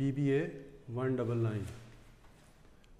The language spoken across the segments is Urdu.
BBA 199।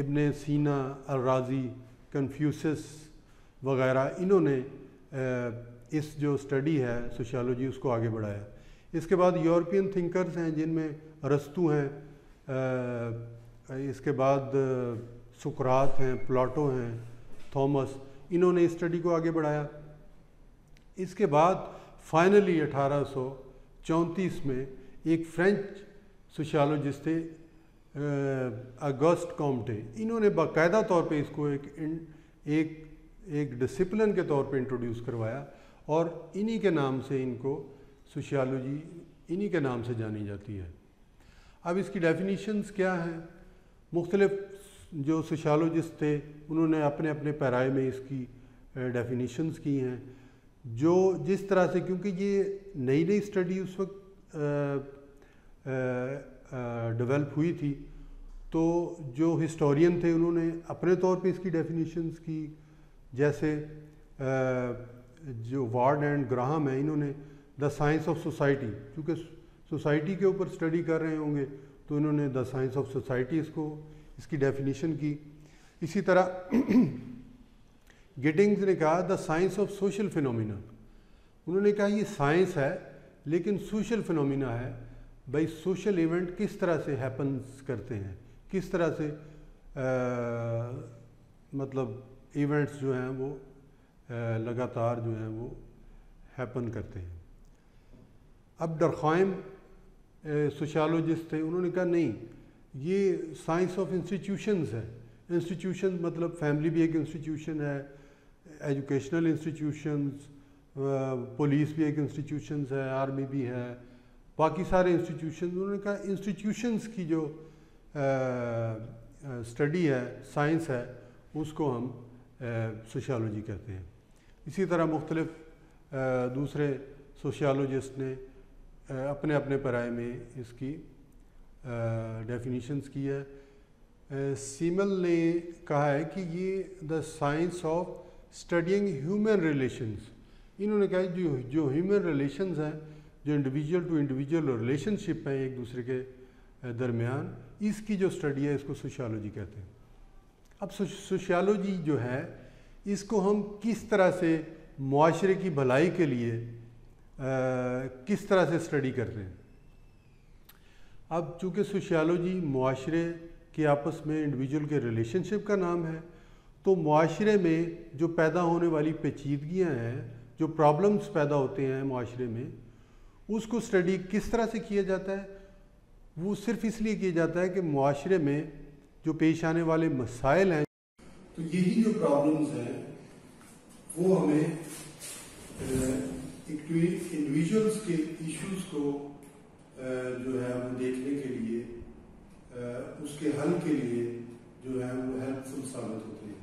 ابن سینا، الرازی، کنفیوسس وغیرہ، انہوں نے اس جو اسٹڈی ہے سوشیالوجی اس کو آگے بڑھایا۔ اس کے بعد یورپین تھنکرز ہیں جن میں ارسطو ہیں، اس کے بعد سقراط ہیں، پلاٹو ہیں، تھامس، انہوں نے اس اسٹڈی کو آگے بڑھایا۔ اس کے بعد فائنلی 1834 میں ایک فرینچ سوشیالوجسٹ تھے اگسٹ کامٹے، انہوں نے باقاعدہ طور پہ اس کو ایک ڈسپلن کے طور پہ انٹروڈیوس کروایا، اور انہی کے نام سے ان کو سوشیالوجی انہی کے نام سے جانی جاتی ہے۔ اب اس کی ڈیفینیشنز کیا ہیں؟ مختلف جو سوشیالوجسٹ تھے انہوں نے اپنے اپنے پیرائے میں اس کی ڈیفینیشنز کی ہیں، جو جس طرح سے، کیونکہ یہ نئی نئی اسٹڈی اس وقت ڈیولپ ہوئی تھی، تو جو ہسٹورین تھے انہوں نے اپنے طور پہ اس کی ڈیفینیشنز کی، جیسے جو وارڈ اینڈ گراہم ہیں، انہوں نے دا سائنس آف سوسائٹی، کیونکہ سوسائٹی کے اوپر اسٹڈی کر رہے ہوں گے تو انہوں نے دا سائنس آف سوسائٹی اس کی ڈیفینیشن کی۔ اسی طرح گیٹنگز نے کہا دا سائنس آف سوشل فینومینا، انہوں نے کہا یہ سائنس ہے لیکن سوشل فینومینا ہے، بھائی سوشل ایونٹ کس طرح سے ہیپنس کرتے ہیں، کس طرح سے مطلب ایونٹس جو ہیں وہ لگاتار جو ہیں وہ ہیپن کرتے ہیں۔ اب ڈرخائم سوشیالوجسٹ تھے، انہوں نے کہا نہیں، یہ سائنس آف انسٹیٹیوشنز ہے، انسٹیٹیوشن مطلب فیملی بھی ایک انسٹیٹیوشن ہے، ایجوکیشنل انسٹیٹیوشنز، پولیس بھی ایک انسٹیٹیوشنز ہے، آرمی بھی ہے، باقی سارے انسٹیٹیوشنز۔ انہوں نے کہا انسٹیٹیوشنز کی جو اسٹڈی ہے، سائنس ہے، اس کو ہم سوشیالوجی کہتے ہیں۔ اسی طرح مختلف دوسرے سوشیالوجسٹ نے اپنے اپنے پیرائے میں اس کی ڈیفینیشنز کی ہے۔ سیمل نے کہا ہے کہ یہ the science of studying human relations, انہوں نے کہا جو ہیومن ریلیشنز ہیں، جو individual to individual relationship ہیں ایک دوسرے کے درمیان، اس کی جو اسٹڈی ہے اس کو سوشیالوجی کہتے ہیں۔ اب سوشیالوجی جو ہے اس کو ہم کس طرح سے معاشرے کی بھلائی کے لیے کس طرح سے اسٹڈی کرتے ہیں؟ اب چونکہ سوشیالوجی معاشرے کے آپس میں انڈیویجول کے ریلیشن شپ کا نام ہے، تو معاشرے میں جو پیدا ہونے والی پیچیدگیاں ہیں، جو پرابلمز پیدا ہوتے ہیں معاشرے میں، اس کو اسٹڈی کس طرح سے کیا جاتا ہے؟ وہ صرف اس لیے کیا جاتا ہے کہ معاشرے میں جو پیش آنے والے مسائل ہیں، تو یہی جو پرابلمز ہیں وہ ہمیں انڈیویجولز کے ایشوز کو جو ہے وہ دیکھنے کے لیے، اس کے حل کے لیے جو ہے وہ ہیلپ فل ثابت ہوتے ہیں۔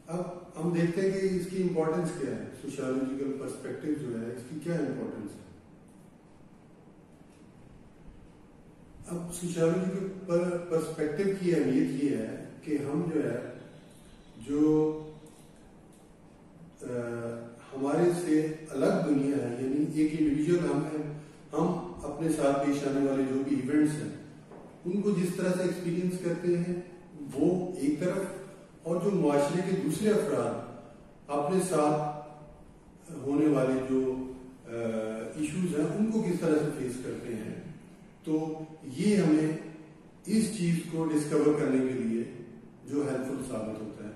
اب ہم دیکھتے ہیں کہ اس کی امپورٹنس کیا ہے، سوشیالوجیکل پرسپیکٹو جو ہے اس کی کیا امپورٹنس ہے۔ اب سوشیالوجیکل پرسپیکٹو کی اہمیت یہ ہے کہ ہم جو ہے ہمارے سے الگ دنیا ہے، یعنی ایک انڈیویجول ہم ہیں، ہم اپنے ساتھ پیش آنے والے جو بھی ایونٹس ہیں ان کو جس طرح سے ایکسپیرینس کرتے ہیں وہ ایک طرف، اور جو معاشرے کے دوسرے افراد اپنے ساتھ ہونے والے جو ایشوز ہیں ان کو کس طرح سے فیس کرتے ہیں، تو یہ ہمیں اس چیز کو ڈسکور کرنے کے لیے جو ہیلپ فل ثابت ہوتا ہے۔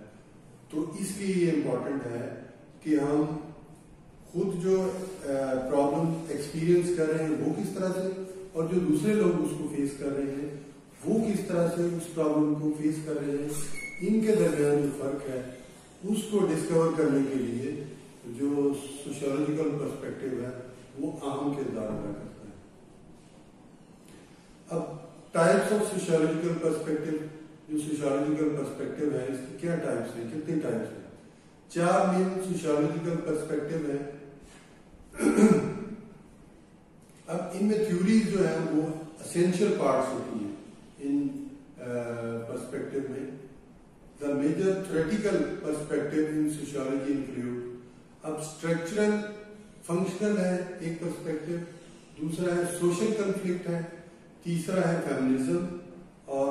تو اس لیے یہ امپورٹنٹ ہے کہ ہم خود جو پرابلم ایکسپیرینس کر رہے ہیں وہ کس طرح سے، اور جو دوسرے لوگ اس کو فیس کر رہے ہیں وہ کس طرح سے اس پرابلم کو فیس کر رہے ہیں، ان کے درمیان جو فرق ہے اس کو ڈسکور کرنے کے لیے جو سوشیالوجیکل پرسپیکٹو ہے وہ اہم کردار ادا کرتا ہے۔ اب ٹائپس آف سوشیالوجیکل پرسپیکٹو، جو سوشیالوجیکل پرسپیکٹو ہے اس کی کیا ٹائپس ہیں، کتنے ٹائپس ہیں؟ 4 مین سوشیالوجیکل پرسپیکٹو ہیں۔ اب ان میں تھیوریز جو ہیں وہ اسینشیل پارٹس ہوتی ہیں ان پرسپیکٹو میں۔ The major theoretical perspective in sociology include، اب اسٹرکچرل فنکشنل ہے ایک پرسپیکٹو، دوسرا ہے سوشل کنفلکٹ ہے، تیسرا ہے فیمنزم، اور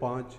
5,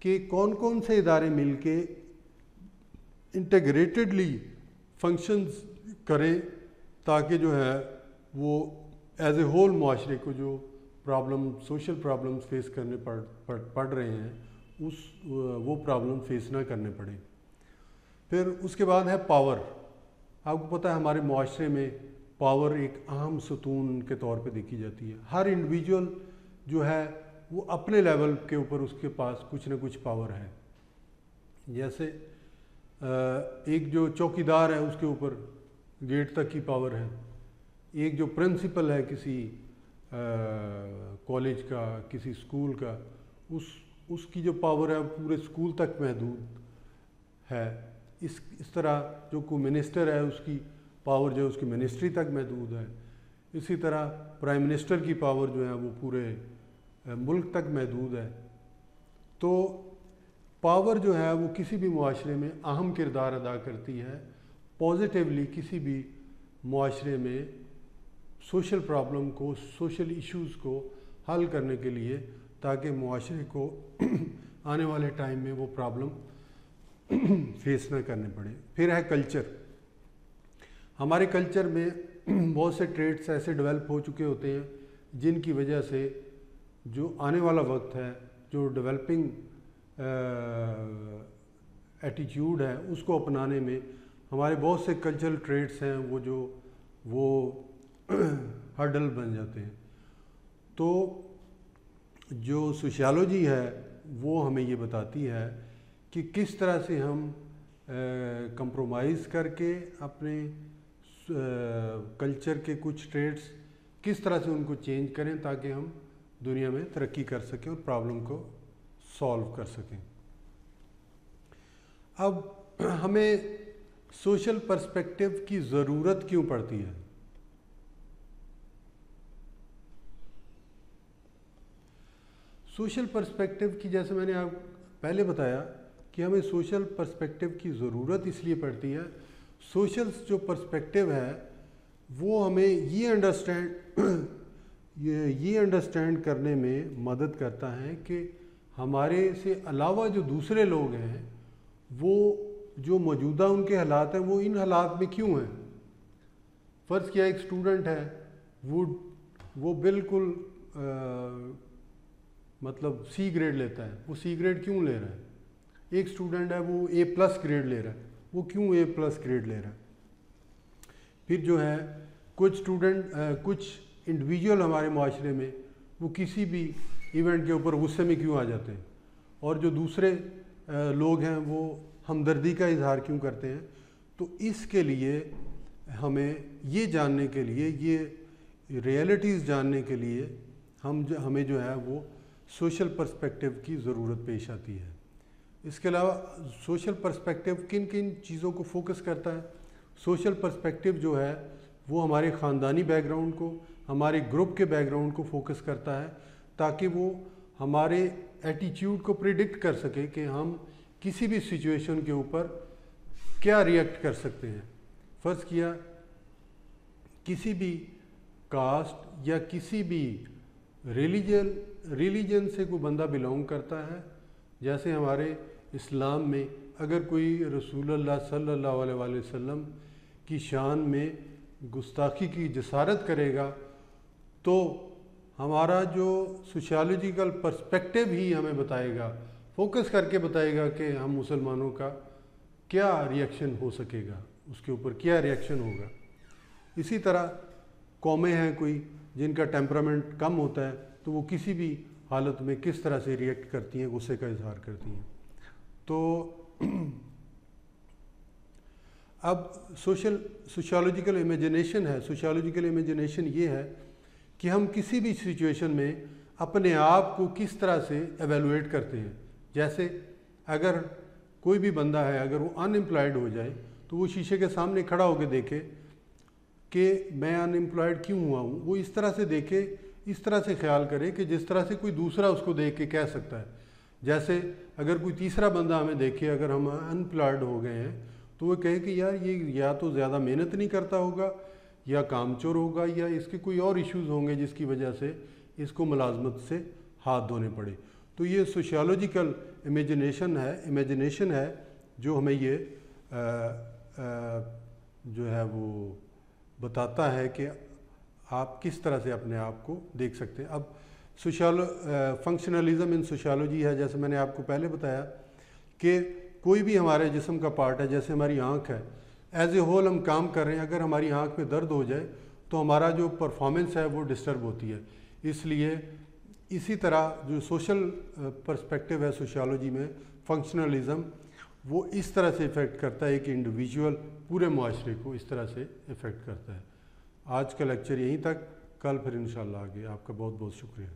کہ کون کون سے ادارے مل کے انٹیگریٹڈلی فنکشنز کریں تاکہ جو ہے وہ ایز اے ہول معاشرے کو جو سوشل پرابلمز فیس کرنے پڑ رہے ہیں وہ پرابلم فیس نہ کرنے پڑے. پھر اس کے بعد ہے پاور. آپ کو پتہ ہے ہمارے معاشرے میں پاور ایک اہم ستون کے طور پہ دیکھی جاتی ہے. ہر انڈیویجول جو ہے وہ اپنے لیول کے اوپر اس کے پاس کچھ نہ کچھ پاور ہے. جیسے ایک جو چوکیدار ہے اس کے اوپر گیٹ تک کی پاور ہے. ایک جو پرنسپل ہے کسی کالج کا, کسی اسکول کا, اس کی جو پاور ہے پورے اسکول تک محدود ہے. اس طرح جو کوئی منسٹر ہے اس کی پاور جو ہے اس کی منسٹری تک محدود ہے. اسی طرح پرائم منسٹر کی پاور جو ہے وہ پورے ملک تک محدود ہے. تو پاور جو ہے وہ کسی بھی معاشرے میں اہم کردار ادا کرتی ہے پازیٹیولی کسی بھی معاشرے میں سوشل پرابلم کو, سوشل ایشوز کو حل کرنے کے لیے, تاکہ معاشرے کو آنے والے ٹائم میں وہ پرابلم فیس نہ کرنے پڑے. پھر ہے کلچر. ہمارے کلچر میں بہت سے ٹریٹس ایسے ڈیولپ ہو چکے ہوتے ہیں جن کی وجہ سے جو آنے والا وقت ہے, جو ڈیولپنگ ایٹیٹیوڈ ہے اس کو اپنانے میں ہمارے بہت سے کلچرل ٹریٹس ہیں وہ ہرڈل بن جاتے ہیں. تو جو سوشیالوجی ہے وہ ہمیں یہ بتاتی ہے کہ کس طرح سے ہم کمپرومائز کر کے اپنے کلچر کے کچھ ٹریٹس کس طرح سے ان کو چینج کریں تاکہ ہم دنیا میں ترقی کر سکیں اور پرابلم کو سالو کر سکیں. اب ہمیں سوشل پرسپیکٹو کی ضرورت کیوں پڑتی ہے؟ سوشل پرسپیکٹو کی, جیسے میں نے آپ پہلے بتایا کہ ہمیں سوشل پرسپیکٹو کی ضرورت اس لیے پڑتی ہے. سوشل جو پرسپیکٹو ہے وہ ہمیں یہ انڈرسٹینڈ کرنے میں مدد کرتا ہے کہ ہمارے سے علاوہ جو دوسرے لوگ ہیں وہ جو موجودہ ان کے حالات ہیں وہ ان حالات میں کیوں ہیں. فرض کیا ایک اسٹوڈنٹ ہے وہ بالکل مطلب سی گریڈ لیتا ہے. وہ سی گریڈ کیوں لے رہا ہے؟ ایک اسٹوڈنٹ ہے وہ اے پلس گریڈ لے رہا ہے. وہ کیوں اے پلس گریڈ لے رہا ہے؟ پھر جو ہے کچھ انڈیویجول ہمارے معاشرے میں وہ کسی بھی ایونٹ کے اوپر غصے میں کیوں آ جاتے ہیں, اور جو دوسرے لوگ ہیں وہ ہمدردی کا اظہار کیوں کرتے ہیں. تو اس کے لیے ہمیں یہ جاننے کے لیے, یہ ریئلٹیز جاننے کے لیے ہمیں جو ہے وہ سوشل پرسپیکٹو کی ضرورت پیش آتی ہے. اس کے علاوہ سوشل پرسپیکٹو کن کن چیزوں کو فوکس کرتا ہے؟ سوشل پرسپیکٹو جو ہے وہ ہمارے خاندانی بیک گراؤنڈ کو, ہمارے گروپ کے بیک گراؤنڈ کو فوکس کرتا ہے تاکہ وہ ہمارے ایٹیٹیوڈ کو پریڈکٹ کر سکے کہ ہم کسی بھی سچویشن کے اوپر کیا ریئیکٹ کر سکتے ہیں. فرض کیا کسی بھی کاسٹ یا کسی بھی ریلیجن سے کوئی بندہ بلانگ کرتا ہے. جیسے ہمارے اسلام میں اگر کوئی رسول اللہ صلی اللہ علیہ وآلہ وسلم کی شان میں گستاخی کی جسارت کرے گا تو ہمارا جو سوشیالوجیکل پرسپیکٹو ہی ہمیں بتائے گا, فوکس کر کے بتائے گا کہ ہم مسلمانوں کا کیا ریئیکشن ہو سکے گا, اس کے اوپر کیا ریئیکشن ہوگا. اسی طرح قومیں ہیں کوئی جن کا ٹیمپرامنٹ کم ہوتا ہے تو وہ کسی بھی حالت میں کس طرح سے ریئیکٹ کرتی ہیں, غصے کا اظہار کرتی ہیں. تو اب سوشیالوجیکل امیجنیشن ہے. سوشیالوجیکل امیجنیشن یہ ہے کہ ہم کسی بھی سچویشن میں اپنے آپ کو کس طرح سے ایویلویٹ کرتے ہیں. جیسے اگر کوئی بھی بندہ ہے, اگر وہ ان امپلائڈ ہو جائے تو وہ شیشے کے سامنے کھڑا ہو کے دیکھے کہ میں ان امپلائڈ کیوں ہوا ہوں. وہ اس طرح سے دیکھے, اس طرح سے خیال کرے کہ جس طرح سے کوئی دوسرا اس کو دیکھ کے کہہ سکتا ہے. جیسے اگر کوئی تیسرا بندہ ہمیں دیکھے اگر ہم انپلائڈ ہو گئے ہیں تو وہ کہے کہ یار یہ یا تو زیادہ محنت نہیں کرتا ہوگا یا کام چور ہوگا یا اس کے کوئی اور ایشوز ہوں گے جس کی وجہ سے اس کو ملازمت سے ہاتھ دھونے پڑے. تو یہ سوشیالوجیکل امیجنیشن ہے جو ہمیں یہ جو ہے وہ بتاتا ہے کہ آپ کس طرح سے اپنے آپ کو دیکھ سکتے ہیں. اب فنکشنلزم ان سوشیالوجی ہے، جیسے میں نے آپ کو پہلے بتایا کہ کوئی بھی ہمارے جسم کا پارٹ ہے، جیسے ہماری آنکھ ہے، ایز اے ہول ہم کام کر رہے ہیں، اگر ہماری آنکھ میں درد ہو جائے تو ہمارا جو پرفارمنس ہے وہ ڈسٹرب ہوتی ہے. اس لیے اسی طرح جو سوشل پرسپیکٹیو ہے سوشیالوجی میں، فنکشنلزم وہ اس طرح سے افیکٹ کرتا ہے کہ انڈیویجول پورے معاشرے کو اس طرح سے افیکٹ کرتا ہے. آج کا لیکچر یہیں تک، کل پھر انشاءاللہ آگے. آپ کا بہت بہت شکریہ.